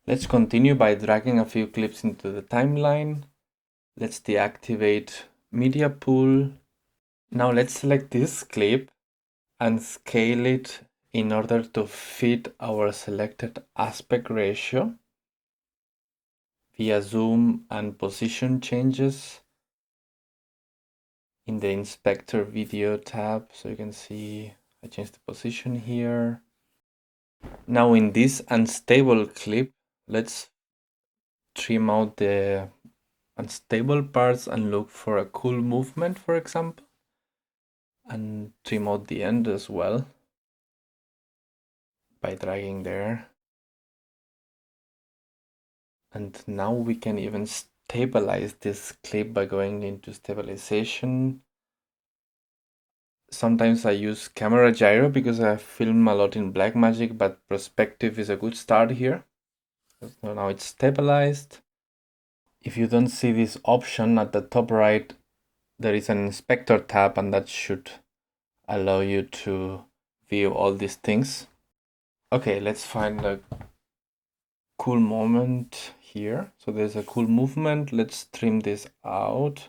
Let's continue by dragging a few clips into the timeline. Let's deactivate media pool. Now let's select this clip and scale it in order to fit our selected aspect ratio via zoom and position changes in the inspector video tab. So you can see I changed the position here. Now in this unstable clip, let's trim out the unstable parts and look for a cool movement, for example, and trim out the end as well by dragging there. And now we can even stabilize this clip by going into stabilization. Sometimes I use camera gyro because I film a lot in Blackmagic, but perspective is a good start here. So now it's stabilized. If you don't see this option at the top right, there is an inspector tab, and that should allow you to view all these things. Okay, let's find a cool moment here. So there's a cool movement. Let's trim this out.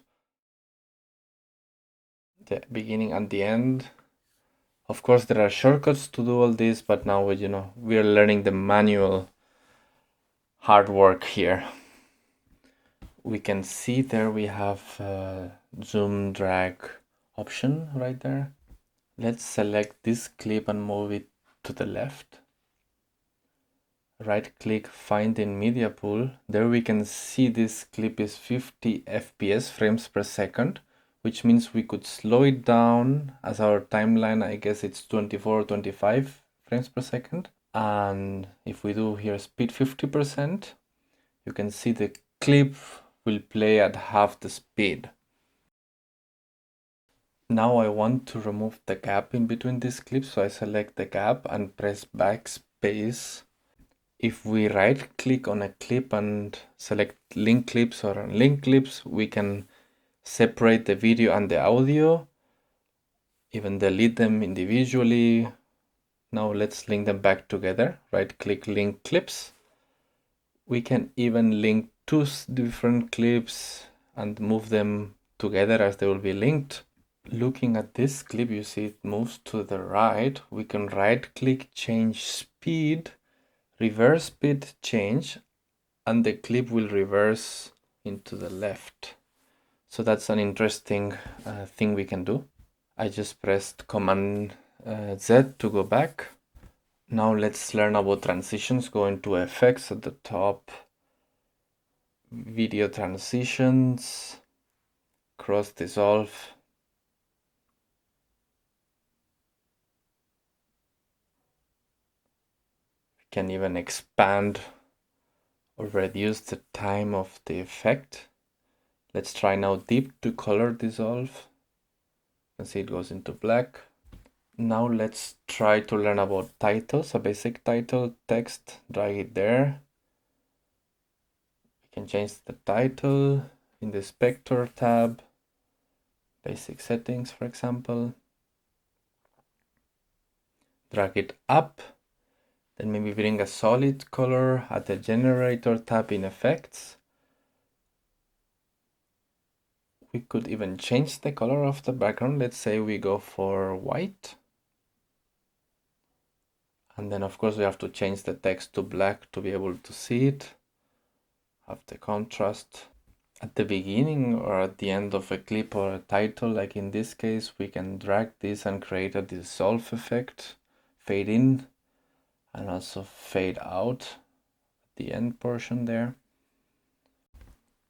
The beginning and the end. Of course, there are shortcuts to do all this, but now we are learning the manual hard work here. We can see there we have zoom drag option right there. Let's select this clip and move it to the left. Right click, find in media pool. There we can see this clip is 50 FPS, frames per second, which means we could slow it down. As our timeline, I guess it's 24 or 25 frames per second. And if we do here speed 50%, you can see the clip will play at half the speed. Now I want to remove the gap in between these clips, so I select the gap and press backspace. If we right click on a clip and select link clips or unlink clips, we can separate the video and the audio, even delete them individually. Now let's link them back together. Right click, link clips. We can even link two different clips and move them together as they will be linked. Looking at this clip, you see it moves to the right. We can right click, change speed, reverse speed change, and the clip will reverse into the left. So that's an interesting thing we can do. I just pressed Command Z to go back. Now let's learn about transitions. Go into effects at the top, video transitions, cross dissolve. We can even expand or reduce the time of the effect. Let's try now deep to color dissolve. You can see it goes into black. Now let's try to learn about titles, a basic title text, drag it there. We can change the title in the Spectre tab, basic settings, for example. Drag it up, then maybe bring a solid color at the generator tab in effects. We could even change the color of the background. Let's say we go for white. And then of course we have to change the text to black to be able to see it. Have the contrast. At the beginning or at the end of a clip or a title, like in this case, we can drag this and create a dissolve effect, fade in, and also fade out at the end portion there.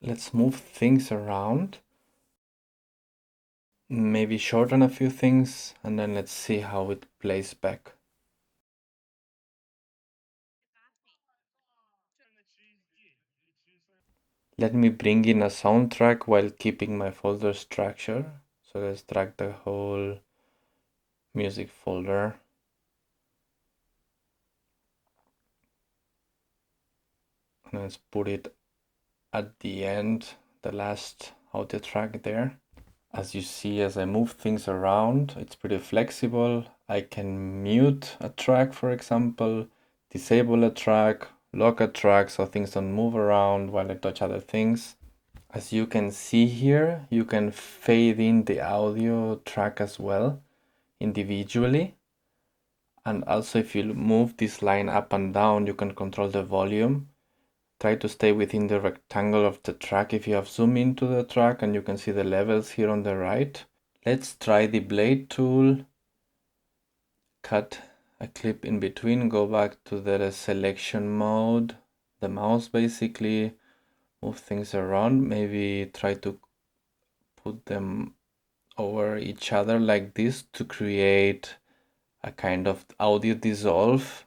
Let's move things around. Maybe shorten a few things, and then let's see how it plays back. Let me bring in a soundtrack while keeping my folder structure. So let's drag the whole music folder. And let's put it at the end, the last audio track there. As you see, as I move things around, it's pretty flexible. I can mute a track, for example, disable a track, lock a track so things don't move around while I touch other things. As you can see here, you can fade in the audio track as well individually. And also if you move this line up and down, you can control the volume. Try to stay within the rectangle of the track if you have zoom into the track, and you can see the levels here on the right. Let's try the blade tool, cut a clip in between, go back to the selection mode, the mouse basically, move things around, maybe try to put them over each other like this to create a kind of audio dissolve.